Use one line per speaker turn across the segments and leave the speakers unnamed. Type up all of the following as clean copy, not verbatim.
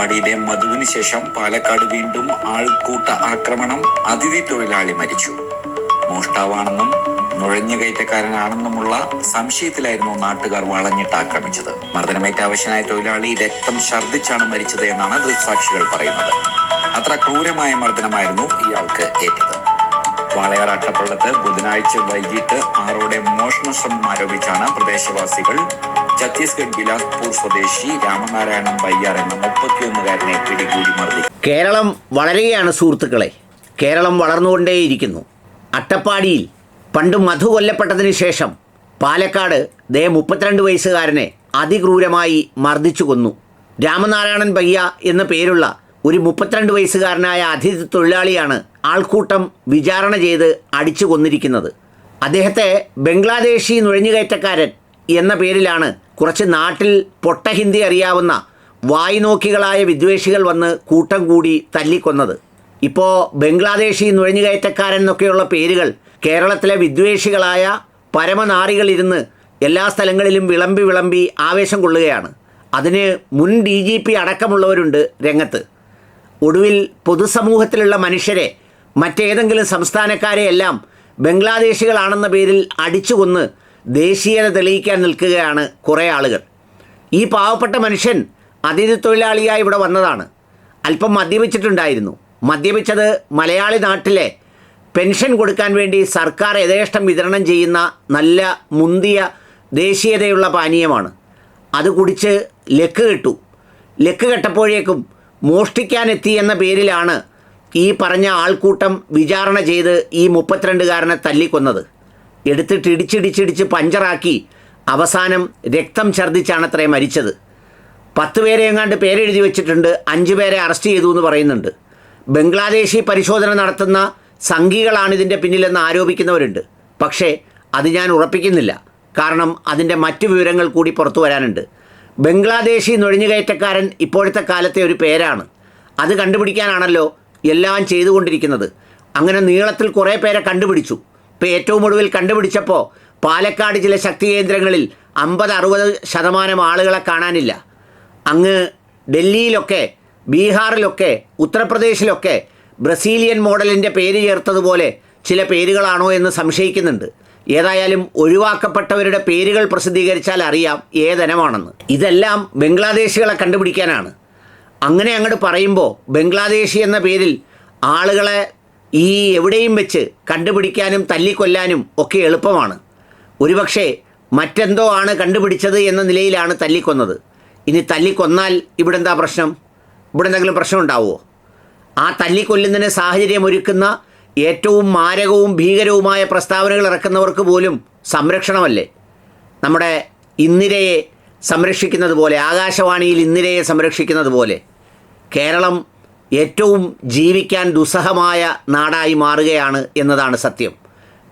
അട്ടപ്പാടിയിലെ മധുവിന് ശേഷം പാലക്കാട് വീണ്ടും ആൾക്കൂട്ട ആക്രമണം. അതിഥി തൊഴിലാളി മരിച്ചു. മോഷ്ടാവാണെന്നും നുഴഞ്ഞുകയറ്റക്കാരനാണെന്നുമുള്ള സംശയത്തിലായിരുന്നു നാട്ടുകാർ വളഞ്ഞിട്ട് ആക്രമിച്ചത്. മർദ്ദനമേറ്റ അവശനായ തൊഴിലാളി രക്തം ഛർദ്ദിച്ചാണ് മരിച്ചത് എന്നാണ് ദൃക്സാക്ഷികൾ പറയുന്നത്. അത്ര ക്രൂരമായ മർദ്ദനമായിരുന്നു ഇയാൾക്ക് ഏറ്റത്. വാളയാർ അട്ടപ്പള്ളത്ത് ബുധനാഴ്ച വൈകിട്ട് 6 മോഷണ ശ്രമം ആരോപിച്ചാണ് പ്രദേശവാസികൾ ഛത്തീസ്ഗഡ് ബിലാസ്പൂർ സ്വദേശി രാമനാരായണൻ ബയ്യാർ എന്ന 31-കാരനെ പിടികൂടി മർദ്ദിച്ചു.
കേരളം വളരുകയാണ് സുഹൃത്തുക്കളെ. കേരളം വളർന്നുകൊണ്ടേയിരിക്കുന്നു. അട്ടപ്പാടിയിൽ പണ്ട് മധു കൊല്ലപ്പെട്ടതിന് ശേഷം പാലക്കാട് 32 വയസ്സുകാരനെ അതിക്രൂരമായി മർദ്ദിച്ചു കൊന്നു. രാമനാരായണൻ ബയ്യ എന്ന പേരുള്ള ഒരു 32 വയസ്സുകാരനായ അതിഥി തൊഴിലാളിയാണ് ആൾക്കൂട്ടം വിചാരണ ചെയ്ത് അടിച്ചു കൊന്നിരിക്കുന്നത്. അദ്ദേഹത്തെ ബംഗ്ലാദേശി നുഴഞ്ഞുകയറ്റക്കാരൻ എന്ന പേരിലാണ് കുറച്ച് നാട്ടിൽ പൊട്ട ഹിന്ദി അറിയാവുന്ന വായ്നോക്കികളായ വിദ്വേഷികൾ വന്ന് കൂട്ടം കൂടി തല്ലിക്കൊന്നത്. ഇപ്പോൾ ബംഗ്ലാദേശി നുഴഞ്ഞുകയറ്റക്കാരൻ എന്നൊക്കെയുള്ള പേരുകൾ കേരളത്തിലെ വിദ്വേഷികളായ പരമനാറികളിരുന്ന് എല്ലാ സ്ഥലങ്ങളിലും വിളമ്പി ആവേശം കൊള്ളുകയാണ്. അതിന് മുൻ DGP അടക്കമുള്ളവരുണ്ട് രംഗത്ത്. ഒടുവിൽ പൊതുസമൂഹത്തിലുള്ള മനുഷ്യരെ, മറ്റേതെങ്കിലും സംസ്ഥാനക്കാരെയെല്ലാം ബംഗ്ലാദേശികളാണെന്ന പേരിൽ അടിച്ചു കൊന്ന് ദേശീയത തെളിയിക്കാൻ നിൽക്കുകയാണ് കുറേ ആളുകൾ. ഈ പാവപ്പെട്ട മനുഷ്യൻ അതിഥി തൊഴിലാളിയായി ഇവിടെ വന്നതാണ്. അല്പം മദ്യപിച്ചിട്ടുണ്ടായിരുന്നു. മദ്യപിച്ചത് മലയാളി നാട്ടിലെ പെൻഷൻ കൊടുക്കാൻ വേണ്ടി സർക്കാർ യഥേഷ്ടം വിതരണം ചെയ്യുന്ന നല്ല മുന്തിയ ദേശീയതയുള്ള പാനീയമാണ്. അത് കുടിച്ച് ലക്ക് കെട്ടപ്പോഴേക്കും മോഷ്ടിക്കാനെത്തി എന്ന പേരിലാണ് ഈ പറഞ്ഞ ആൾക്കൂട്ടം വിചാരണ ചെയ്ത് ഈ 32-കാരനെ തല്ലിക്കൊന്നത്. എടുത്തിട്ട് ഇടിച്ചിടിച്ചിടിച്ച് പഞ്ചറാക്കി അവസാനം രക്തം ഛർദ്ദിച്ചാണത്രേ മരിച്ചത്. 10 പേരെ എങ്ങാണ്ട് പേരെഴുതി വെച്ചിട്ടുണ്ട്. 5 പേരെ അറസ്റ്റ് ചെയ്തു എന്ന് പറയുന്നുണ്ട്. ബംഗ്ലാദേശി പരിശോധന നടത്തുന്ന സംഘികളാണിതിൻ്റെ പിന്നിലെന്ന് ആരോപിക്കുന്നവരുണ്ട്. പക്ഷേ അത് ഞാൻ ഉറപ്പിക്കുന്നില്ല. കാരണം അതിൻ്റെ മറ്റു വിവരങ്ങൾ കൂടി പുറത്തു വരാനുണ്ട്. ബംഗ്ലാദേശി നുഴഞ്ഞുകയറ്റക്കാരൻ ഇപ്പോഴത്തെ കാലത്തെ ഒരു പേരാണ്. അത് കണ്ടുപിടിക്കാനാണല്ലോ എല്ലാം ചെയ്തുകൊണ്ടിരിക്കുന്നത്. അങ്ങനെ നീളത്തിൽ കുറേ പേരെ കണ്ടുപിടിച്ചു. ഇപ്പോൾ ഏറ്റവും ഒടുവിൽ കണ്ടുപിടിച്ചപ്പോൾ പാലക്കാട് ചില ശക്തി കേന്ദ്രങ്ങളിൽ 50-60% ആളുകളെ കാണാനില്ല. അങ്ങ് ഡൽഹിയിലൊക്കെ, ബീഹാറിലൊക്കെ, ഉത്തർപ്രദേശിലൊക്കെ ബ്രസീലിയൻ മോഡലിൻ്റെ പേര് ചേർത്തതുപോലെ ചില പേരുകളാണോ എന്ന് സംശയിക്കുന്നുണ്ട്. ഏതായാലും ഒഴിവാക്കപ്പെട്ടവരുടെ പേരുകൾ പ്രസിദ്ധീകരിച്ചാൽ അറിയാം ഏതനമാണെന്ന്. ഇതെല്ലാം ബംഗ്ലാദേശികളെ കണ്ടുപിടിക്കാനാണ്. അങ്ങനെ അങ്ങോട്ട് പറയുമ്പോൾ ബംഗ്ലാദേശി എന്ന പേരിൽ ആളുകളെ ഈ എവിടെയും വെച്ച് കണ്ടുപിടിക്കാനും തല്ലിക്കൊല്ലാനും ഒക്കെ എളുപ്പമാണ്. ഒരുപക്ഷെ മറ്റെന്തോ ആണ് കണ്ടുപിടിച്ചത് എന്ന നിലയിലാണ് തല്ലിക്കൊന്നത്. ഇനി തല്ലിക്കൊന്നാൽ ഇവിടെ എന്താ പ്രശ്നം? ഇവിടെ എന്തെങ്കിലും പ്രശ്നം ഉണ്ടാവുമോ? ആ തല്ലിക്കൊല്ലുന്നതിന് സാഹചര്യം ഒരുക്കുന്ന ഏറ്റവും മാരകവും ഭീകരവുമായ പ്രസ്താവനകൾ ഇറക്കുന്നവർക്ക് പോലും സംരക്ഷണമല്ലേ? നമ്മുടെ ഇന്ദിരയെ സംരക്ഷിക്കുന്നത് പോലെ, ആകാശവാണിയിൽ ഇന്ദിരയെ സംരക്ഷിക്കുന്നത് പോലെ കേരളം ഏറ്റവും ജീവിക്കാൻ ദുസ്സഹമായ നാടായി മാറുകയാണ് എന്നതാണ് സത്യം.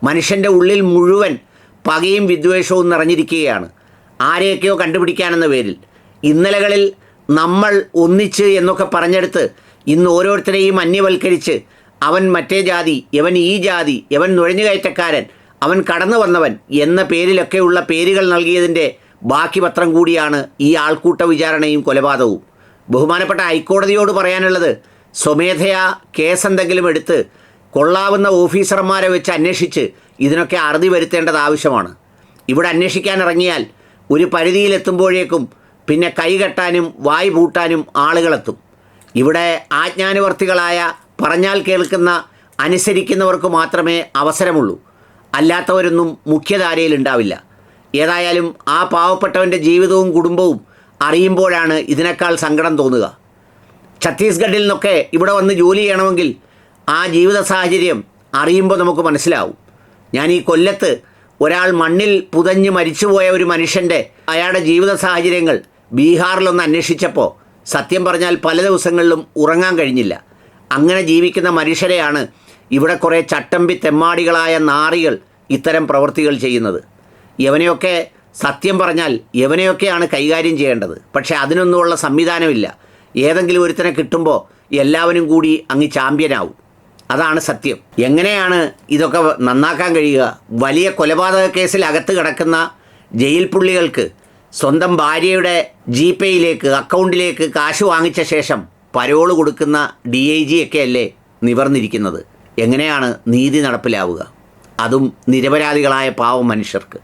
മനുഷ്യൻ്റെ ഉള്ളിൽ മുഴുവൻ പകയും വിദ്വേഷവും നിറഞ്ഞിരിക്കുകയാണ്. ആരെയൊക്കെയോ കണ്ടുപിടിക്കാനെന്ന പേരിൽ ഇന്നലകളിൽ നമ്മൾ ഒന്നിച്ച് എന്നൊക്കെ പറഞ്ഞെടുത്ത് ഇന്ന് ഓരോരുത്തരെയും അന്യവൽക്കരിച്ച് അവൻ മറ്റേ ജാതി, ഇവൻ ഈ ജാതി, ഇവൻ നുഴഞ്ഞുകയറ്റക്കാരൻ, അവൻ കടന്നു വന്നവൻ എന്ന പേരിലൊക്കെയുള്ള പേരുകൾ നൽകിയതിൻ്റെ ബാക്കി പത്രം കൂടിയാണ് ഈ ആൾക്കൂട്ട വിചാരണയും കൊലപാതകവും. ബഹുമാനപ്പെട്ട ഹൈക്കോടതിയോട് പറയാനുള്ളത്, സ്വമേധയാ കേസെന്തെങ്കിലും എടുത്ത് കൊള്ളാവുന്ന ഓഫീസർമാരെ വെച്ച് അന്വേഷിച്ച് ഇതിനൊക്കെ അറുതി വരുത്തേണ്ടത് ആവശ്യമാണ്. ഇവിടെ അന്വേഷിക്കാൻ ഇറങ്ങിയാൽ ഒരു പരിധിയിലെത്തുമ്പോഴേക്കും പിന്നെ കൈകെട്ടാനും വായ് പൂട്ടാനും ആളുകളെത്തും. ഇവിടെ ആജ്ഞാനുവർത്തികളായ, പറഞ്ഞാൽ കേൾക്കുന്ന, അനുസരിക്കുന്നവർക്ക് മാത്രമേ അവസരമുള്ളൂ. അല്ലാത്തവരൊന്നും മുഖ്യധാരയിൽ ഉണ്ടാവില്ല. ഏതായാലും ആ പാവപ്പെട്ടവൻ്റെ ജീവിതവും കുടുംബവും അറിയുമ്പോഴാണ് ഇതിനേക്കാൾ സങ്കടം തോന്നുക. ഛത്തീസ്ഗഡിൽ നിന്നൊക്കെ ഇവിടെ വന്ന് ജോലി ചെയ്യണമെങ്കിൽ ആ ജീവിത സാഹചര്യം അറിയുമ്പോൾ നമുക്ക് മനസ്സിലാവും. ഞാൻ ഈ കൊല്ലത്ത് ഒരാൾ മണ്ണിൽ പുതഞ്ഞ് മരിച്ചുപോയ ഒരു മനുഷ്യൻ്റെ അയാളുടെ ജീവിത സാഹചര്യങ്ങൾ ബീഹാറിലൊന്ന് അന്വേഷിച്ചപ്പോൾ സത്യം പറഞ്ഞാൽ പല ദിവസങ്ങളിലും ഉറങ്ങാൻ കഴിഞ്ഞില്ല. അങ്ങനെ ജീവിക്കുന്ന മനുഷ്യരെയാണ് ഇവിടെ കുറേ ചട്ടമ്പി തെമ്മാടികളായ നാറികൾ ഇത്തരം പ്രവൃത്തികൾ ചെയ്യുന്നത്. യവനെയൊക്കെ സത്യം പറഞ്ഞാൽ യവനെയൊക്കെയാണ് കൈകാര്യം ചെയ്യേണ്ടത്. പക്ഷേ അതിനൊന്നുമുള്ള സംവിധാനമില്ല. ഏതെങ്കിലും ഒരുത്തനെ കിട്ടുമ്പോൾ എല്ലാവരും കൂടി അങ്ങ് ചാമ്പ്യനാവും. അതാണ് സത്യം. എങ്ങനെയാണ് ഇതൊക്കെ നന്നാക്കാൻ കഴിയുക? വലിയ കൊലപാതക കേസിൽ അകത്ത് കിടക്കുന്ന ജയിൽ പുള്ളികൾക്ക് സ്വന്തം ഭാര്യയുടെ ജിപേയിലേക്ക് അക്കൗണ്ടിലേക്ക് കാശ് വാങ്ങിച്ച ശേഷം പരോള് കൊടുക്കുന്ന DIG ഒക്കെയല്ലേ നിവർന്നിരിക്കുന്നത്. എങ്ങനെയാണ് നീതി നടപ്പിലാവുക? അതും നിരപരാധികളായ പാവം മനുഷ്യർക്ക്.